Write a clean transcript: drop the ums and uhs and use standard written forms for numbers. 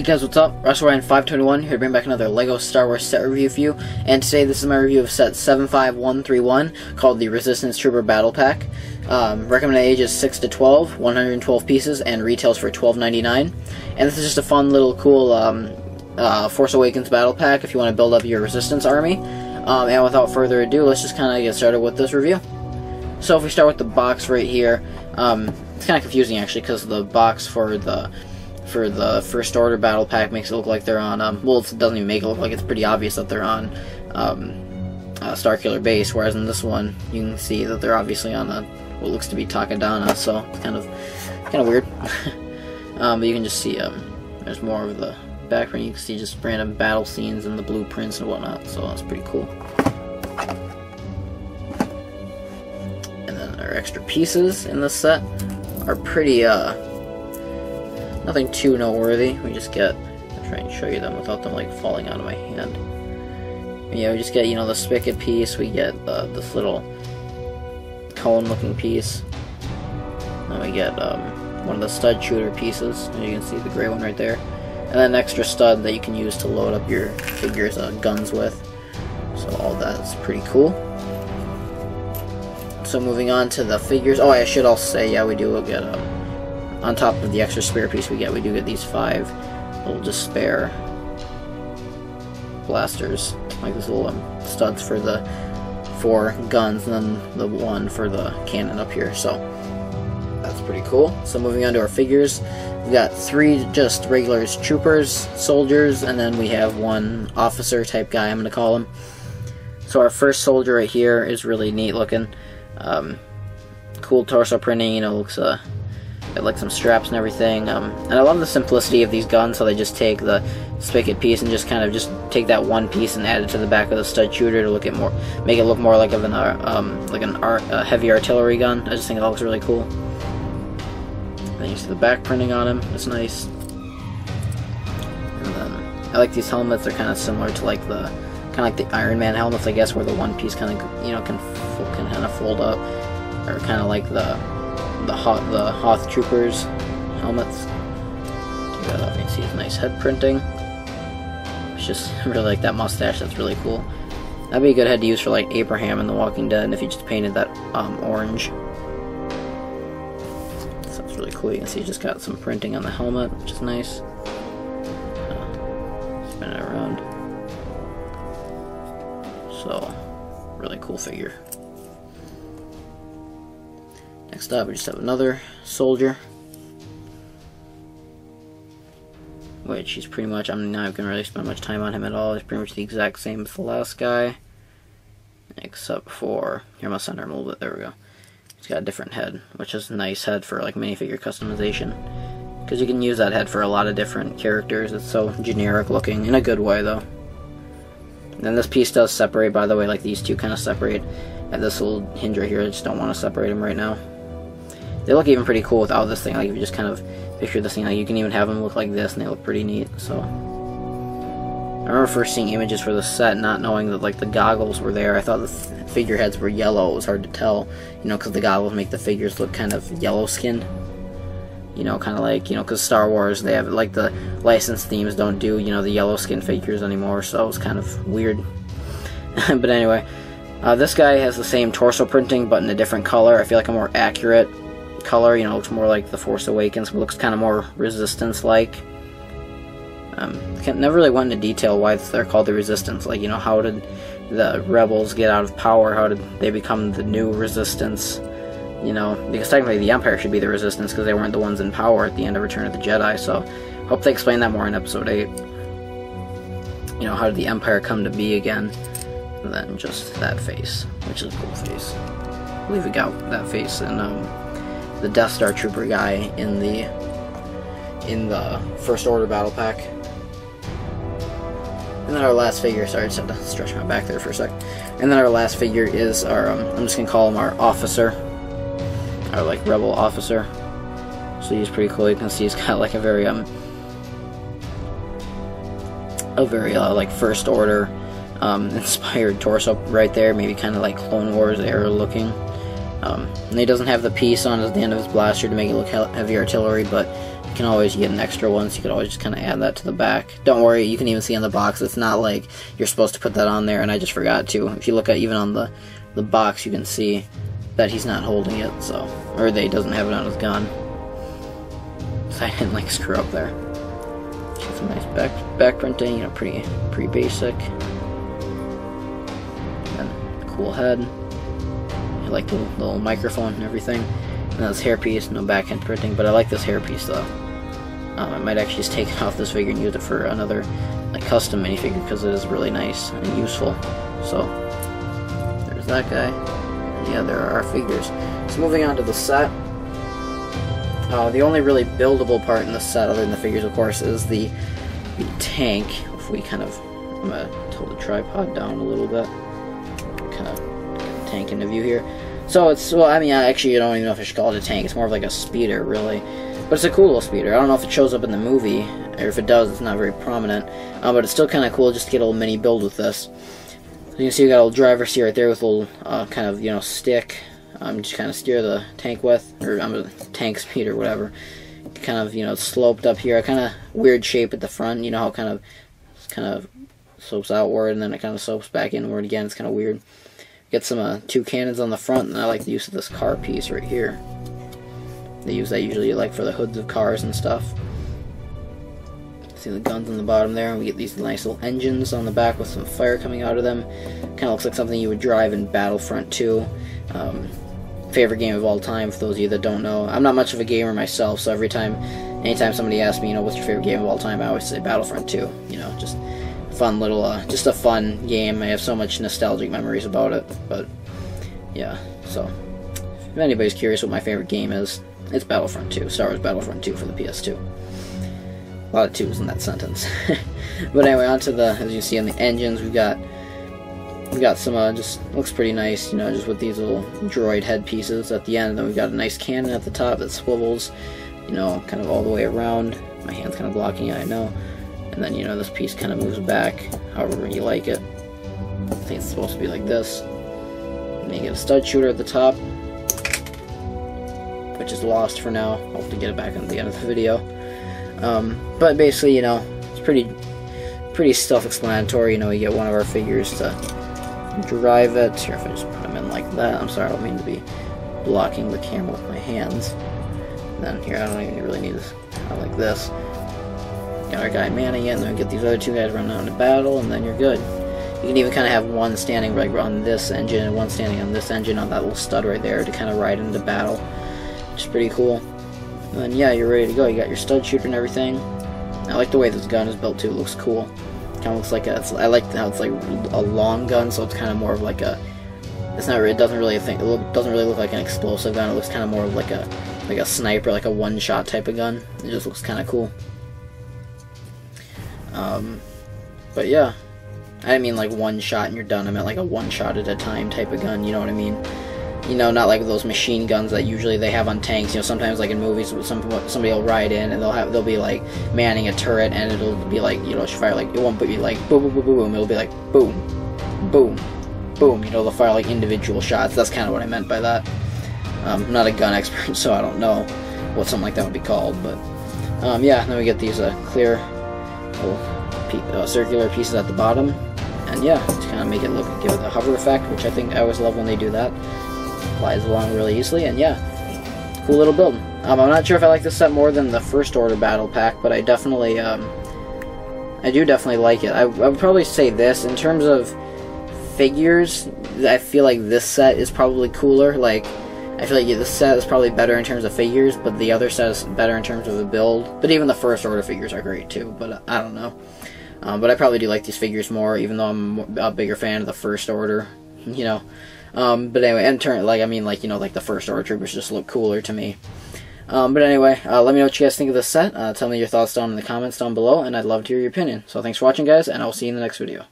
Guys, what's up? RussellRyan521 here to bring back another LEGO Star Wars set review for you, and today this is my review of set 75131 called the Resistance Trooper Battle Pack. Recommended age is 6 to 12, 112 pieces, and retails for $12.99. And this is just a fun little cool Force Awakens battle pack if you want to build up your Resistance army. And without further ado, let's just kind of get started with this review. So if we start with the box right here, it's kind of confusing actually because the box for the First Order Battle Pack makes it look like they're on, well, it doesn't even make it look like, it's pretty obvious that they're on Starkiller Base, whereas in this one, you can see that they're obviously on what looks to be Takodana, so it's kind of weird. But you can just see, there's more of the background, you can see just random battle scenes and the blueprints and whatnot, so that's pretty cool. And then our extra pieces in this set are pretty, nothing too noteworthy. We just get, I'll try and show you them without them like falling out of my hand. Yeah, we just get, you know, the spigot piece, we get this little cone looking piece, then we get one of the stud shooter pieces, and you can see the gray one right there, and then an extra stud that you can use to load up your figures' guns with. So all that's pretty cool. So moving on to the figures, oh, I should also say, yeah, we do get on top of the extra spare piece we do get these 5 little just spare blasters, like these little studs for the 4 guns, and then the 1 for the cannon up here, so that's pretty cool. So moving on to our figures, we got 3 just regular troopers, soldiers, and then we have 1 officer type guy, I'm going to call him. So our first soldier right here is really neat looking, cool torso printing, you know, looks got like some straps and everything, and I love the simplicity of these guns. So they just take the spigot piece and just kind of just take that one piece and add it to the back of the stud shooter to make it look more like a heavy artillery gun. I just think it looks really cool. And then you see the back printing on him. It's nice. And then I like these helmets. They're kind of similar to like the Iron Man helmets, I guess, where the one piece kind of, you know, can kind of fold up, or kind of like the Hoth Troopers helmets. You can see his nice head printing. It's just really like that mustache. That's really cool. That'd be a good head to use for like Abraham in The Walking Dead, and if you just painted that orange. So it's really cool. You can see he's just got some printing on the helmet, which is nice. Spin it around. So, really cool figure. Next up, we just have another soldier, which he's pretty much, I'm not going to really spend much time on him at all. He's pretty much the exact same as the last guy, except for, here I'm going to center him a little bit, there we go. He's got a different head, which is a nice head for like minifigure customization, because you can use that head for a lot of different characters. It's so generic looking, in a good way though. And this piece does separate, by the way, like these two kind of separate, and this little hinge right here, I just don't want to separate them right now. They look even pretty cool without this thing. Like if you just kind of picture this thing, like you can even have them look like this, and they look pretty neat. So I remember first seeing images for the set, not knowing that like the goggles were there. I thought the figureheads were yellow. It was hard to tell, you know, because the goggles make the figures look kind of yellow skinned. You know, kind of like, you know, because Star Wars, they have like the licensed themes don't do, you know, the yellow skin figures anymore. So it was kind of weird. But anyway, this guy has the same torso printing, but in a different color. I feel like a more accurate color, you know, looks more like the Force Awakens, but looks kind of more Resistance-like. Never really went into detail why they're called the Resistance. Like, you know, how did the Rebels get out of power? How did they become the new Resistance? You know, because technically the Empire should be the Resistance because they weren't the ones in power at the end of Return of the Jedi. So, hope they explain that more in Episode 8. You know, how did the Empire come to be again? And then just that face, which is a cool face. I believe we got that face in the Death Star Trooper guy in the First Order Battle Pack. And then our last figure, sorry, I just had to stretch my back there for a sec. And then our last figure is our, I'm just gonna call him our officer, our like rebel officer. So he's pretty cool. You can see he's got like a very like First Order inspired torso right there, maybe kind of like Clone Wars era looking. And he doesn't have the piece on at the end of his blaster to make it look heavy artillery, but You can always get an extra one, so you can always just kind of add that to the back. Don't worry, you can even see on the box, it's not like you're supposed to put that on there, and I just forgot to. If you look at even on the box, you can see that he's not holding it, so, or that he doesn't have it on his gun. So I didn't like screw up there. Some nice back printing, you know, pretty basic. And cool head. I like the little microphone and everything. And this hairpiece, no backhand printing, but I like this hairpiece though. I might actually just take it off this figure and use it for another like custom minifigure because it is really nice and useful. So there's that guy. And yeah, there are our figures. So moving on to the set. The only really buildable part in the set, other than the figures, of course, is the tank. If we kind of, I'm gonna tilt the tripod down a little bit, kind of get the tank into view here. So it's, well, I mean, actually, you don't even know if I should call it a tank. It's more of like a speeder, really. But it's a cool little speeder. I don't know if it shows up in the movie, or if it does, it's not very prominent. But it's still kind of cool just to get a little mini build with this. So you can see we got a little driver seat right there with a little kind of, you know, stick. Just kind of steer the tank with, or tank speed or whatever. Kind of, you know, sloped up here. A kind of weird shape at the front. You know how it kind of slopes outward and then it kind of slopes back inward again. It's kind of weird. Get some 2 cannons on the front, and I like the use of this car piece right here. They use that usually like for the hoods of cars and stuff. See the guns on the bottom there, and we get these nice little engines on the back with some fire coming out of them. Kind of looks like something you would drive in Battlefront 2. Favorite game of all time, for those of you that don't know. I'm not much of a gamer myself, so anytime somebody asks me, you know, what's your favorite game of all time, I always say Battlefront 2. You know, just fun little, just a fun game. I have so much nostalgic memories about it, but yeah, so if anybody's curious what my favorite game is, it's Battlefront 2, Star Wars Battlefront 2 for the PS2. A lot of 2's in that sentence. But anyway, onto the, as you see on the engines, we got some, just looks pretty nice, you know, just with these little droid head pieces at the end. And then we've got a nice cannon at the top that swivels, you know, kind of all the way around. My hand's kind of blocking it, I know. And then, you know, this piece kind of moves back however you like it. I think it's supposed to be like this. And you get a stud shooter at the top, which is lost for now. I'll have to get it back at the end of the video. But basically, you know, it's pretty self-explanatory. You know, you get one of our figures to drive it. Here, if I just put them in like that. I'm sorry, I don't mean to be blocking the camera with my hands. And then here, I don't even really need this. Like this. Got our guy manning it, and then we get these other 2 guys running out into battle, and then you're good. You can even kind of have one standing right on this engine and one standing on this engine on that little stud right there to kind of ride into battle, which is pretty cool. And then yeah, you're ready to go. You got your stud shooter and everything. I like the way this gun is built too. It looks cool. Kind of looks like I like how it's like a long gun, so it's kind of more of like a. It's not. It doesn't really look like an explosive gun. It looks kind of more of like a sniper, like a one-shot type of gun. It just looks kind of cool. But yeah, I didn't mean like one shot and you're done. I meant like a one shot at a time type of gun. You know what I mean? You know, not like those machine guns that usually they have on tanks. You know, sometimes like in movies, somebody will ride in and they'll be like manning a turret, and it'll be like, you know, fire like, it won't be like boom boom boom boom. It'll be like boom, boom, boom. You know, they'll fire like individual shots. That's kind of what I meant by that. I'm not a gun expert, so I don't know what something like that would be called. But yeah, then we get these clear little circular pieces at the bottom, and yeah, to kind of make it give it a hover effect, which I think I always love when they do that. Flies along really easily, and yeah, cool little build. I'm not sure if I like this set more than the First Order battle pack, but I definitely, I do definitely like it. I would probably say this in terms of figures. I feel like this set is probably cooler. Like, I feel like this set is probably better in terms of figures, but the other set is better in terms of the build. But even the First Order figures are great too. But I don't know. But I probably do like these figures more, even though I'm a bigger fan of the First Order, you know. But anyway, you know, like the First Order troopers just look cooler to me. But anyway, let me know what you guys think of this set. Tell me your thoughts down in the comments down below, and I'd love to hear your opinion. So thanks for watching, guys, and I'll see you in the next video.